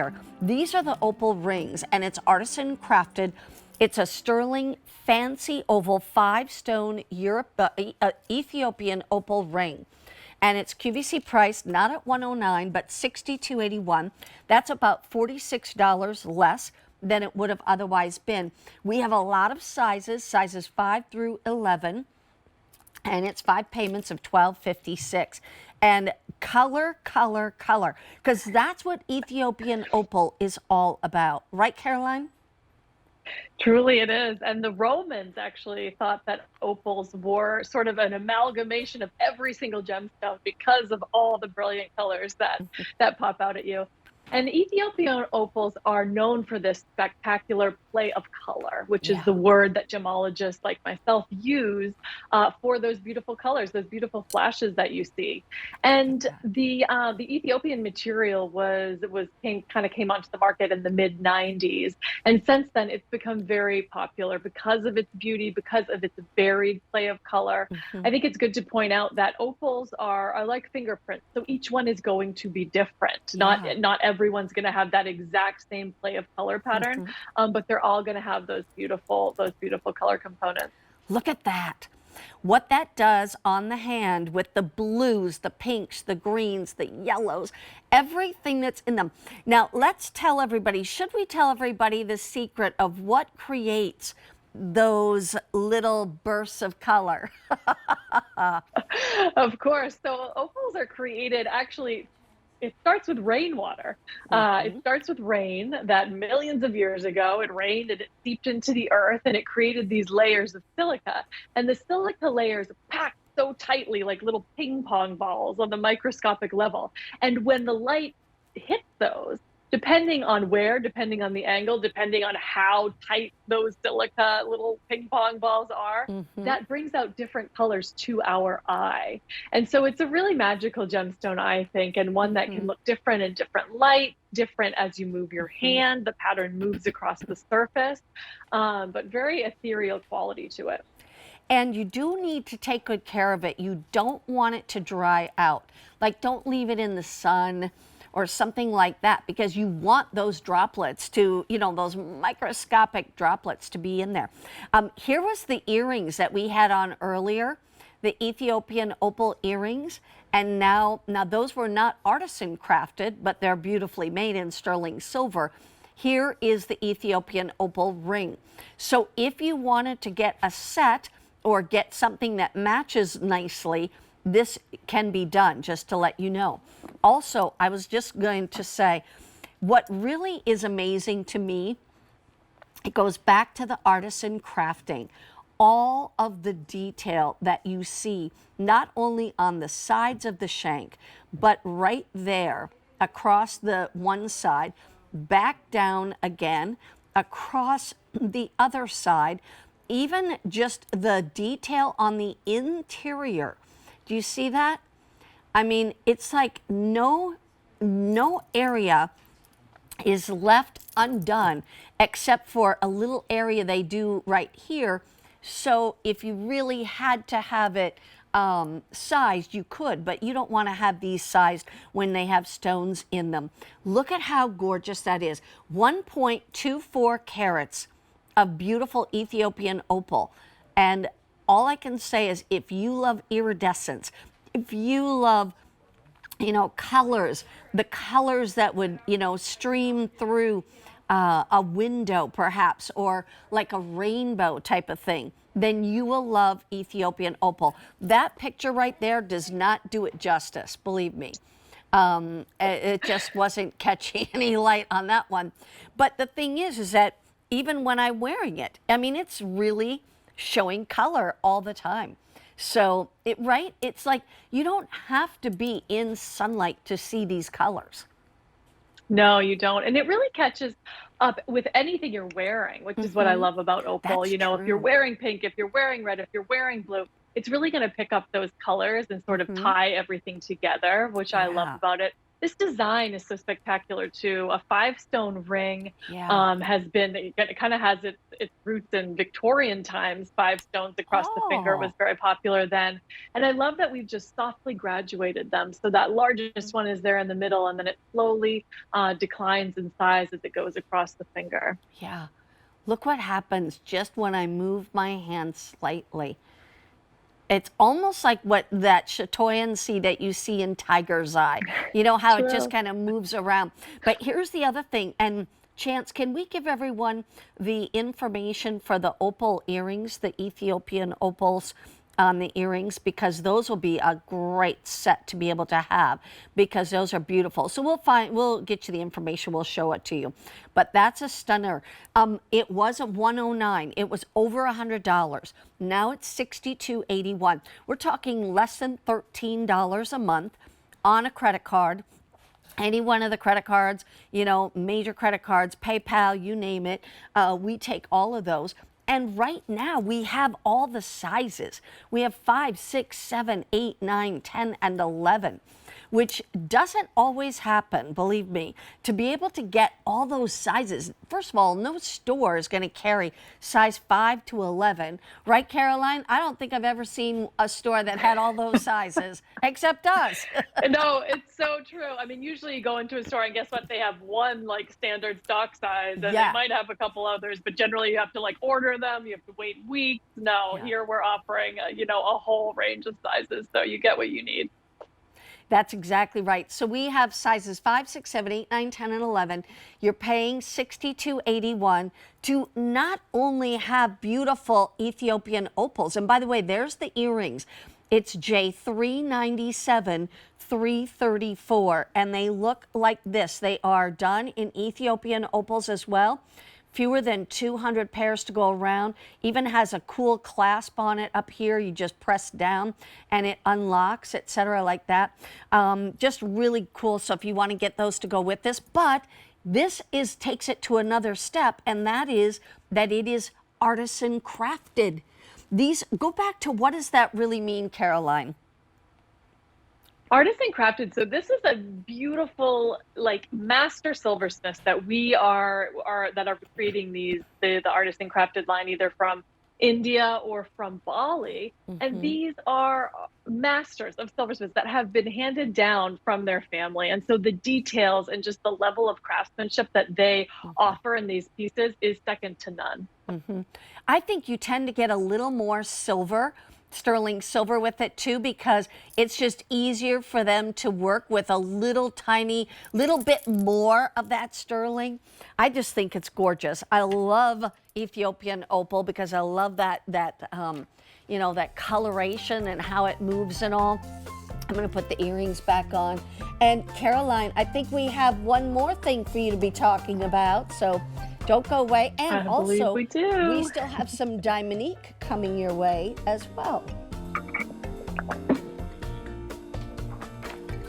earlier. These are the opal rings, and it's artisan crafted. It's a sterling fancy oval 5-stone Ethiopian opal ring. And it's QVC priced not at $109 but $62.81. That's about $46 less than it would have otherwise been. We have a lot of sizes 5 through 11, and it's 5 payments of $12.56. And color, because that's what Ethiopian opal is all about, right, Caroline? Truly it is. And the Romans actually thought that opals were sort of an amalgamation of every single gemstone because of all the brilliant colors that pop out at you. And Ethiopian opals are known for this spectacular play of color, which is the word that gemologists like myself use for those beautiful colors, those beautiful flashes that you see. And the Ethiopian material came onto the market in the mid 90s, and since then it's become very popular because of its beauty, because of its varied play of color. I think it's good to point out that opals are like fingerprints, so each one is going to be different. Not everyone's going to have that exact same play of color pattern, but they're all going to have those beautiful color components. Look at that. What that does on the hand with the blues, the pinks, the greens, the yellows, everything that's in them. Now, let's tell everybody, should we tell everybody the secret of what creates those little bursts of color? Of course. So opals are created, actually, it starts with rainwater. It starts with rain that millions of years ago, it rained and it seeped into the earth and it created these layers of silica. And the silica layers packed so tightly like little ping pong balls on the microscopic level. And when the light hits those, depending on the angle, depending on how tight those silica little ping pong balls are, that brings out different colors to our eye. And so it's a really magical gemstone, I think, and one that can look different in different light, different as you move your hand, the pattern moves across the surface, but very ethereal quality to it. And you do need to take good care of it. You don't want it to dry out. Like, don't leave it in the sun or something like that, because you want those droplets to, those microscopic droplets to be in there. Here was the earrings that we had on earlier, the Ethiopian opal earrings. And now those were not artisan crafted, but they're beautifully made in sterling silver. Here is the Ethiopian opal ring. So if you wanted to get a set or get something that matches nicely, this can be done, just to let you know. Also, I was just going to say, what really is amazing to me, it goes back to the artisan crafting. All of the detail that you see, not only on the sides of the shank, but right there across the one side, back down again, across the other side, even just the detail on the interior. Do you see that? I mean, it's like no area is left undone except for a little area they do right here. So if you really had to have it sized, you could, but you don't want to have these sized when they have stones in them. Look at how gorgeous that is. 1.24 carats of beautiful Ethiopian opal. And all I can say is, if you love iridescence, if you love, colors, the colors that would, stream through a window perhaps, or like a rainbow type of thing, then you will love Ethiopian opal. That picture right there does not do it justice, believe me. It just wasn't catching any light on that one. But the thing is that even when I'm wearing it, I mean, it's really showing color all the time. So it's like you don't have to be in sunlight to see these colors. No, you don't. And it really catches up with anything you're wearing, which is what I love about opal. That's If you're wearing pink, if you're wearing red, if you're wearing blue, it's really going to pick up those colors and sort of tie everything together, which I love about it. this design is so spectacular too. A 5 stone ring Yeah. has been, it kind of has its roots in Victorian times. 5 stones across the finger was Oh. very popular then. And I love that we've just softly graduated them. So that largest one is there in the middle, and then it slowly declines in size as it goes across the finger. Yeah. Look what happens just when I move my hand slightly. It's almost like what that chatoyancy that you see in Tiger's Eye. You know how it just True. kind of moves around. But here's the other thing, and Chance, can we give everyone the information for the opal earrings, the Ethiopian opals on the earrings? Because those will be a great set to be able to have, because those are beautiful. So we'll get you the information, we'll show it to you. But that's a stunner. It was a 109. It was over $100. Now it's $62.81. We're talking less than $13 a month on a credit card. Any one of the credit cards, you know, major credit cards, PayPal, you name it. We take all of those. And right now we have all the sizes. We have 5, 6, 7, 8, 9, 10, and 11, which doesn't always happen, believe me. To be able to get all those sizes, first of all, no store is going to carry size 5 to 11. Right, Caroline? I don't think I've ever seen a store that had all those sizes, except us. No, it's so true. I mean, usually you go into a store and guess what? They have one like standard stock size, and they Yeah. might have a couple others, but generally you have to like order them. You have to wait weeks. No, Yeah. here we're offering, a whole range of sizes, so you get what you need. That's exactly right. So we have sizes 5, 6, 7, 8, 9, 10, and 11. You're paying $62.81 to not only have beautiful Ethiopian opals. And by the way, there's the earrings. It's J397, 334, and they look like this. They are done in Ethiopian opals as well. Fewer than 200 pairs to go around. Even has a cool clasp on it up here. You just press down and it unlocks, etc., like that. Just really cool. So if you want to get those to go with this, but this takes it to another step, and that is that it is artisan crafted. These go back to, what does that really mean, Caroline? Artisan crafted. So this is a beautiful, like master silversmiths that we are that are creating the artisan crafted line, either from India or from Bali. And Mm-hmm. these are masters of silversmiths that have been handed down from their family. And so the details and just the level of craftsmanship that they offer in these pieces is second to none. Hmm. I think you tend to get a little more silver, sterling silver with it too, because it's just easier for them to work with a little tiny, little bit more of that sterling. I just think it's gorgeous. I love Ethiopian opal because I love that coloration and how it moves and all. I'm going to put the earrings back on. And Caroline, I think we have one more thing for you to be talking about, so don't go away. And I believe also, we do. we still have some Dominique coming your way as well.